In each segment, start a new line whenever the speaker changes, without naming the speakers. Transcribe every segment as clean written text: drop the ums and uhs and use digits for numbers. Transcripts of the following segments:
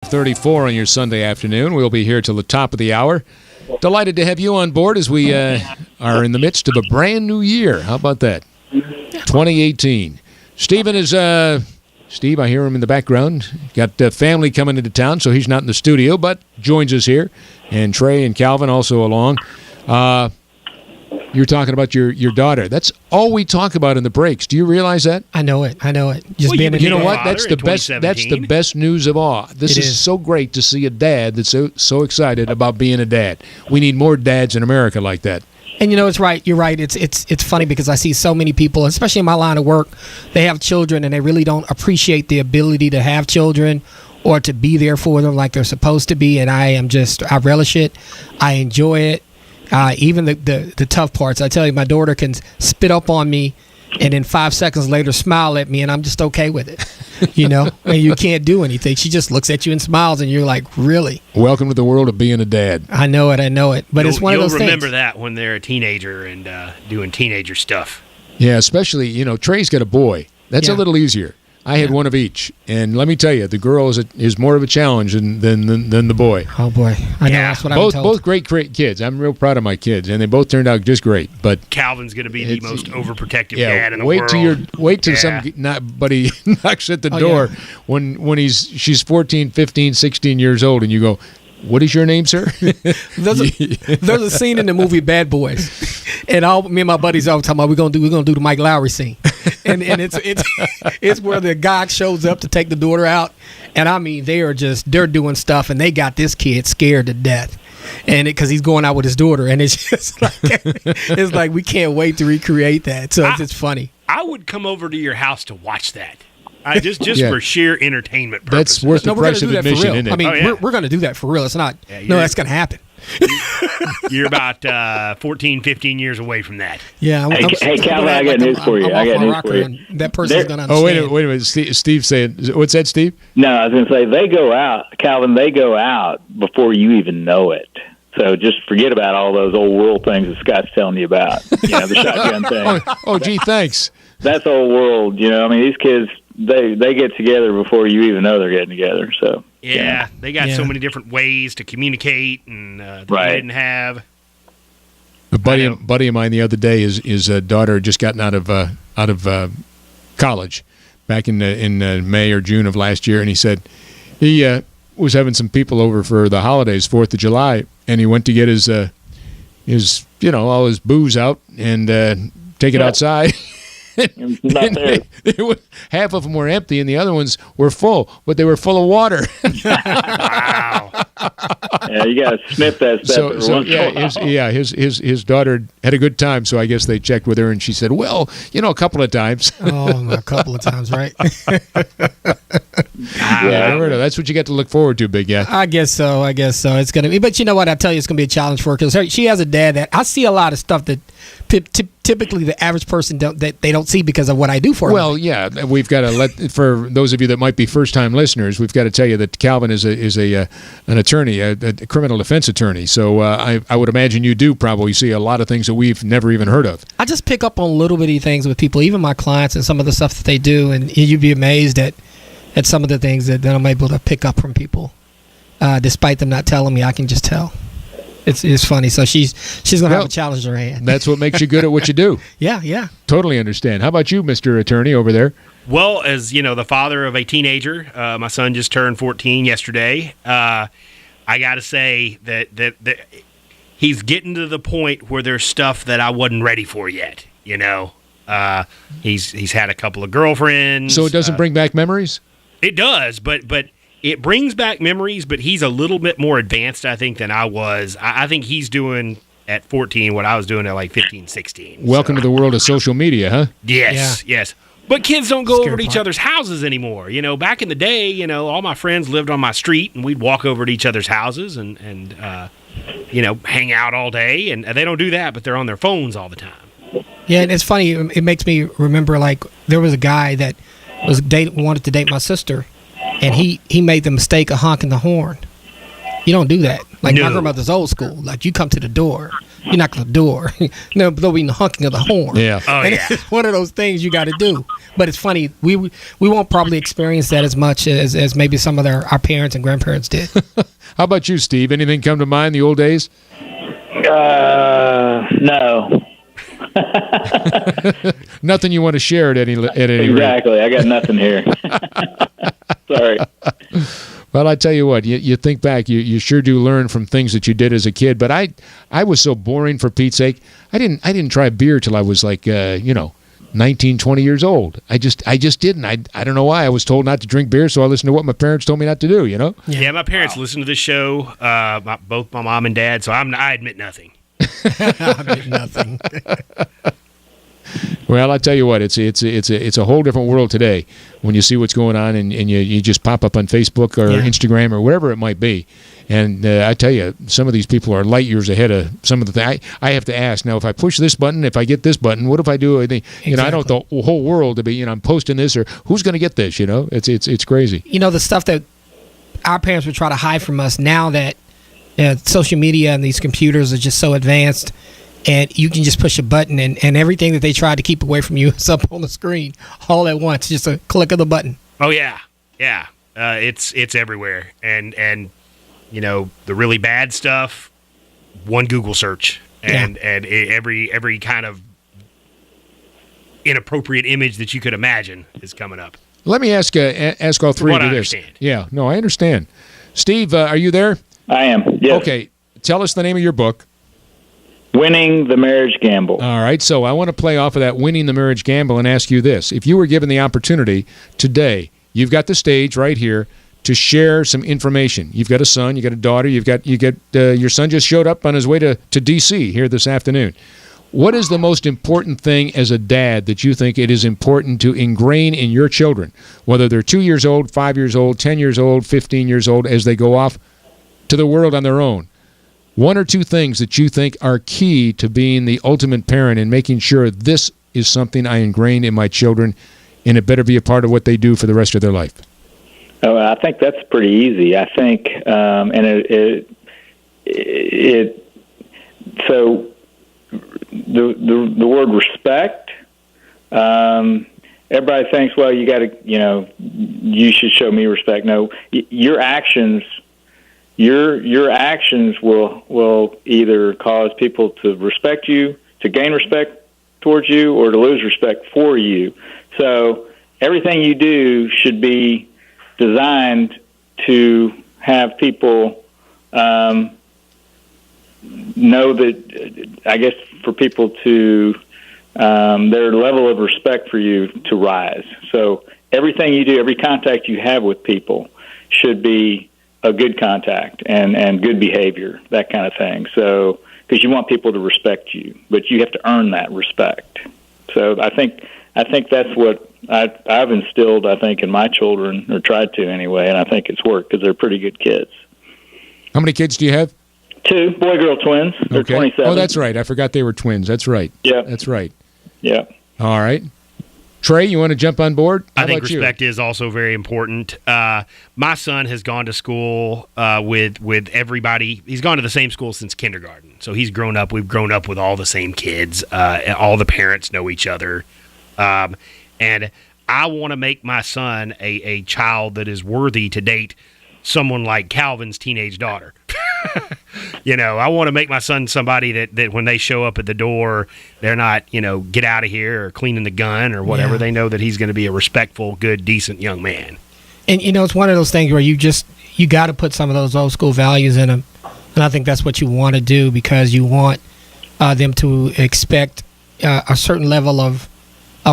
5:34 on your Sunday afternoon. We'll be here till the top of the hour. Delighted to have you on board as we are in the midst of a brand new year. How about that? 2018. Stephen is... Steve, I hear him in the background. Got family coming into town, so he's not in the studio, but joins us here. And Trey and Calvin also along. You're talking about your daughter. That's all we talk about in the breaks. Do you realize that?
I know it. Just
well,
being
you know what? That's the best. That's the best news of all. This is so great to see a dad that's so excited about being a dad. We need more dads in America like that.
And it's right. You're right. It's funny because I see so many people, especially in my line of work, they have children and they really don't appreciate the ability to have children or to be there for them like they're supposed to be. And I relish it. I enjoy it. Even the tough parts. I tell you, my daughter can spit up on me and then 5 seconds later smile at me, and I'm just okay with it. And you can't do anything. She just looks at you and smiles, and you're like, really?
Welcome to the world of being a dad.
I know it. But it's one of those things.
You'll remember that when they're a teenager and doing teenager stuff.
Yeah, especially, Trey's got a boy. That's a little easier. I had one of each, and let me tell you, the girl is more of a challenge than the boy.
Oh boy, I know that's what I'm told.
Both great kids. I'm real proud of my kids, and they both turned out just great. But
Calvin's going to be the most overprotective dad in the world.
Wait till somebody knocks at the door when she's 14, 15, 16 years old, and you go, "What is your name, sir?"
There's a scene in the movie Bad Boys, and me and my buddies all talking about we're gonna do the Mike Lowry scene, and it's where the guy shows up to take the daughter out, and I mean they're doing stuff, and they got this kid scared to death, and because he's going out with his daughter, and it's just like we can't wait to recreate that. So it's funny.
I would come over to your house to watch that. Just for sheer entertainment purposes.
That's worth the price of admission, isn't it?
I mean, we're going to do that for real. It's not. That's going to happen.
You're about 14, 15 years away from that.
Yeah.
Hey, Calvin, I got news for you.
That person's going to understand.
Oh, wait a minute. Steve saying, what's that, Steve?
No, I was going to say, they go out, Calvin, before you even know it. So just forget about all those old world things that Scott's telling you about. The shotgun thing.
Gee, thanks.
That's old world. I mean, these kids, they get together before you even know they're getting together. So
they got so many different ways to communicate and that they didn't have.
A buddy of mine the other day, his daughter had just gotten out of college back in May or June of last year, and he said he was having some people over for the holidays, 4th of July, and he went to get his all his booze out and take it outside. Half of them were empty and the other ones were full, but they were full of water.
Wow.
Yeah, you got to sniff that stuff.
His daughter had a good time, so I guess they checked with her and she said, well, a couple of times.
A couple of times, right?
That's what you got to look forward to, Big Guy.
I guess so. It's going to be, but you know what? I tell you, it's going to be a challenge for her because she has a dad that I see a lot of stuff that typically the average person they don't see because of what I do for them.
Well, yeah, we've got to for those of you that might be first-time listeners, we've got to tell you that Calvin is an attorney, a criminal defense attorney. So I would imagine you do probably see a lot of things that we've never even heard of.
I just pick up on little bitty things with people, even my clients, and some of the stuff that they do, and you'd be amazed at some of the things that I'm able to pick up from people, despite them not telling me. I can just tell. It's funny. So she's going to have a challenge in her hand.
That's what makes you good at what you do.
Yeah.
Totally understand. How about you, Mr. Attorney, over there?
Well, as the father of a teenager, my son just turned 14 yesterday. I got to say that he's getting to the point where there's stuff that I wasn't ready for yet. He's had a couple of girlfriends.
So it doesn't bring back memories?
It does, but it brings back memories, but he's a little bit more advanced, I think, than I was. I think he's doing at 14 what I was doing at like 15, 16.
Welcome to the world of social media, huh?
Yes. But kids don't go over to each other's houses anymore. Back in the day, all my friends lived on my street, and we'd walk over to each other's houses and hang out all day. And they don't do that, but they're on their phones all the time.
Yeah, and it's funny. It makes me remember, like, there was a guy that wanted to date my sister, and he made the mistake of honking the horn. You don't do that. Like, my grandmother's old school. Like, you come to the door. you knock on the door, there'll be the honking of the horn.
Yeah.
Oh,
and
yeah.
it's one of those things you got to do. But it's funny, we won't probably experience that as much as maybe some of our parents and grandparents did.
How about you, Steve? Anything come to mind the old days?
No.
Nothing you want to share at any rate.
Exactly. I got nothing here. Sorry.
Well, I tell you what, you think back, you sure do learn from things that you did as a kid. But I was so boring, for Pete's sake. I didn't try beer till I was like 19, 20 years old. I just didn't. I don't know why. I was told not to drink beer, so I listened to what my parents told me not to do.
Yeah, my parents listen to this show, both my mom and dad. So I admit nothing.
I admit nothing.
Well, I tell you what, it's a whole different world today when you see what's going on and you just pop up on Facebook or Instagram or wherever it might be. And I tell you, some of these people are light years ahead of some of the things. I have to ask, now, if I push this button, if I get this button, what if I do anything?
Exactly.
I don't want the whole world to be, I'm posting this, or who's going to get this, It's crazy.
The stuff that our parents would try to hide from us now that social media and these computers are just so advanced, and you can just push a button and everything that they tried to keep away from you is up on the screen all at once, just a click of the button.
Oh, yeah. Yeah. It's everywhere. And the really bad stuff, one Google search, and every kind of inappropriate image that you could imagine is coming up.
Let me ask all three of you this.
Understand.
Yeah, no, I understand. Steve, are you there?
I am. Yes.
Okay, tell us the name of your book.
Winning the Marriage Gamble.
All right, so I want to play off of that Winning the Marriage Gamble and ask you this. If you were given the opportunity today, you've got the stage right here to share some information. You've got a son, you've got a daughter, you got your son just showed up on his way to D.C. here this afternoon. What is the most important thing as a dad that you think it is important to ingrain in your children, whether they're 2 years old, 5 years old, 10 years old, 15 years old, as they go off to the world on their own? One or two things that you think are key to being the ultimate parent and making sure this is something I ingrain in my children, and it better be a part of what they do for the rest of their life.
Oh, I think that's pretty easy. I think, and so the word respect. Everybody thinks, well, you got to, you should show me respect. No, your actions. Your actions will either cause people to respect you, to gain respect towards you, or to lose respect for you. So everything you do should be designed to have people know that, I guess, for people to their level of respect for you to rise. So everything you do, every contact you have with people should be a good contact and good behavior, that kind of thing. So, because you want people to respect you, but you have to earn that respect. So I think that's what I've instilled, I think, in my children, or tried to anyway, and I think it's worked because they're pretty good kids.
How many kids do you have?
2 boy-girl twins. They're 27.
Oh, that's right. I forgot they were twins. That's right.
Yeah.
That's right.
Yeah.
All right. Trey, you want to jump on board?
I think respect is also very important. My son has gone to school with everybody. He's gone to the same school since kindergarten. So he's grown up. We've grown up with all the same kids. All the parents know each other. And I want to make my son a child that is worthy to date someone like Calvin's teenage daughter. I want to make my son somebody that when they show up at the door, they're not, get out of here or cleaning the gun or whatever. Yeah. They know that he's going to be a respectful, good, decent young man. And,
it's one of those things where you got to put some of those old school values in them. And I think that's what you want to do, because you want them to expect a certain level of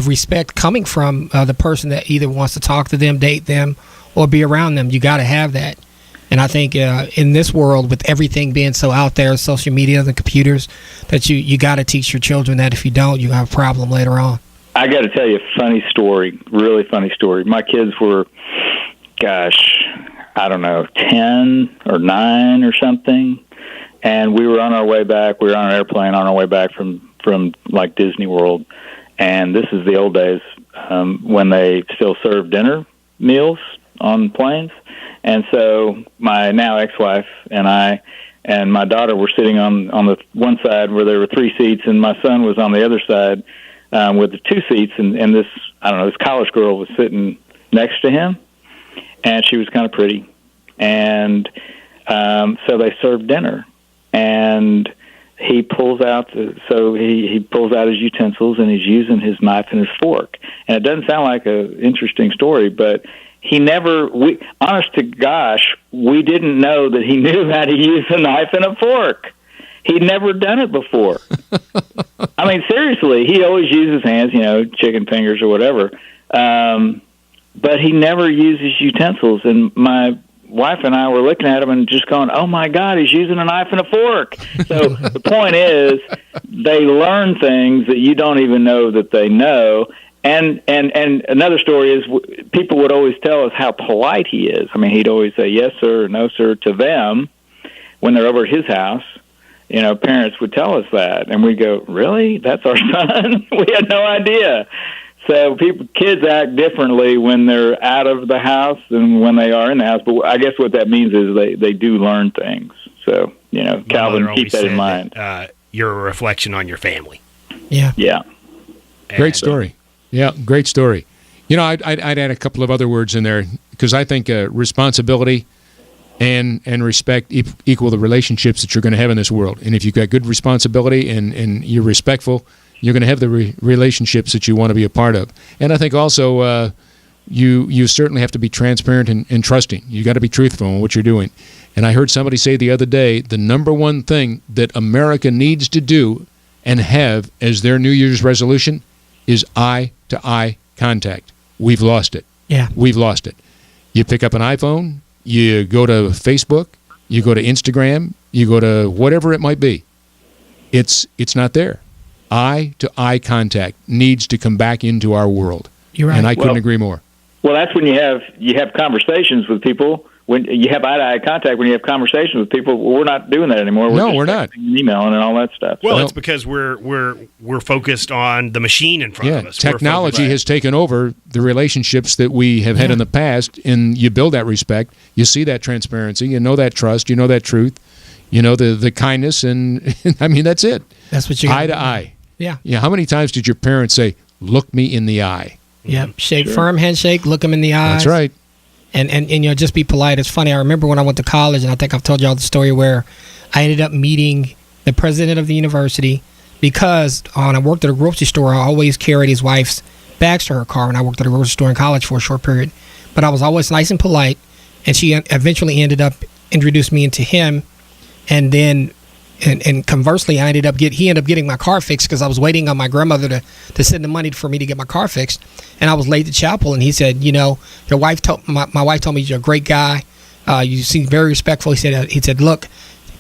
respect coming from the person that either wants to talk to them, date them, or be around them. You got to have that. And I think in this world, with everything being so out there, social media, the computers, that you got to teach your children that if you don't, you have a problem later on.
I got to tell you a funny story, really funny story. My kids were, I don't know, 10 or 9 or something, and we were on our way back. We were on an airplane on our way back from like Disney World, and this is the old days when they still served dinner meals on planes. And so my now ex-wife and I and my daughter were sitting on the one side where there were 3 seats, and my son was on the other side with the 2 seats, and this, I don't know, this college girl was sitting next to him, and she was kind of pretty. And so they served dinner, and he pulls out he pulls out his utensils, and he's using his knife and his fork. And it doesn't sound like an interesting story, but he never, honest to gosh, we didn't know that he knew how to use a knife and a fork. He'd never done it before. I mean, seriously, he always uses hands, chicken fingers or whatever. But he never uses utensils. And my wife and I were looking at him and just going, oh, my God, he's using a knife and a fork. So the point is, they learn things that you don't even know that they know. And another story is people would always tell us how polite he is. I mean, he'd always say yes, sir, or no, sir, to them when they're over at his house. Parents would tell us that, and we'd go, really? That's our son? We had no idea. So kids act differently when they're out of the house than when they are in the house. But I guess what that means is they do learn things. So, Calvin, keep that in mind.
You're a reflection on your family.
Yeah.
Yeah.
Great story. Yeah, great story. I'd add a couple of other words in there because I think responsibility and respect equal the relationships that you're going to have in this world. And if you've got good responsibility and you're respectful, you're going to have the relationships that you want to be a part of. And I think also you certainly have to be transparent and trusting. You got to be truthful in what you're doing. And I heard somebody say the other day, the number one thing that America needs to do and have as their New Year's resolution is eye-to-eye contact. We've lost it.
Yeah.
We've lost it. You pick up an iPhone, you go to Facebook, you go to Instagram, you go to whatever it might be. It's not there. Eye-to-eye contact needs to come back into our world.
You're right.
And I couldn't agree more.
Well, that's when you have conversations with people. When you have eye-to-eye contact, when you have conversations with people, we're not doing that anymore.
We're not.
Emailing and all that stuff.
Well, it's because we're focused on the machine in front of us.
Technology has taken over the relationships that we have had in the past, and you build that respect. You see that transparency. You know that trust. You know that truth. You know the kindness, and I mean that's it.
That's what you
eye to eye.
Yeah.
Yeah. How many times did your parents say, "Look me in the eye"?
Yeah. Shake, firm handshake. Look them in the eyes.
That's right.
And just be polite. It's funny. I remember when I went to college, and I think I've told y'all the story where I ended up meeting the president of the university because when I worked at a grocery store, I always carried his wife's bags to her car when I worked at a grocery store in college for a short period. But I was always nice and polite, and she eventually ended up introduced me into him, and then and conversely, he ended up getting my car fixed because I was waiting on my grandmother to send the money for me to get my car fixed, and I was late to chapel, and he said, your wife told my wife told me you're a great guy, you seem very respectful. He said, look,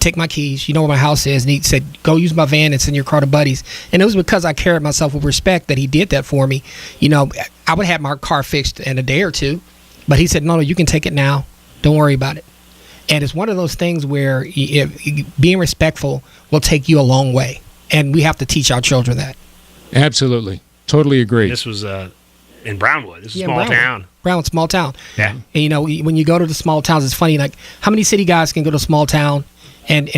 take my keys, you know where my house is, and he said, go use my van and send your car to Buddy's. And it was because I carried myself with respect that he did that for me. I would have my car fixed in a day or two, but he said, no, you can take it now, don't worry about it. And it's one of those things where being respectful will take you a long way. And we have to teach our children that.
Absolutely. Totally agree.
This was in Brownwood. This is a small town.
Brownwood, small town.
Yeah.
And, when you go to the small towns, it's funny, like how many city guys can go to a small town and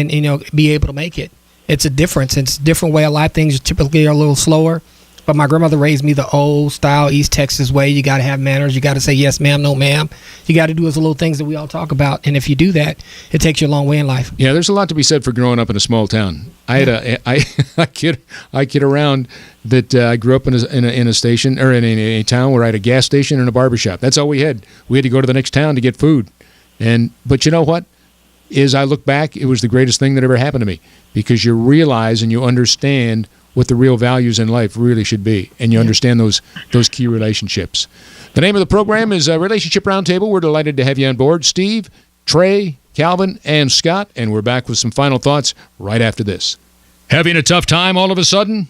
be able to make it? It's a difference. It's a different way of life. Things typically are a little slower. But my grandmother raised me the old style East Texas way. You got to have manners. You got to say yes, ma'am, no, ma'am. You got to do those little things that we all talk about. And if you do that, it takes you a long way in life.
Yeah, there's a lot to be said for growing up in a small town. I kid around that I grew up in a station or in a town where I had a gas station and a barbershop. That's all we had. We had to go to the next town to get food. But you know what? As I look back, it was the greatest thing that ever happened to me because you realize and you understand what the real values in life really should be, and you understand those key relationships. The name of the program is Relationship Roundtable. We're delighted to have you on board. Steve, Trey, Calvin, and Scott, and we're back with some final thoughts right after this. Having a tough time all of a sudden?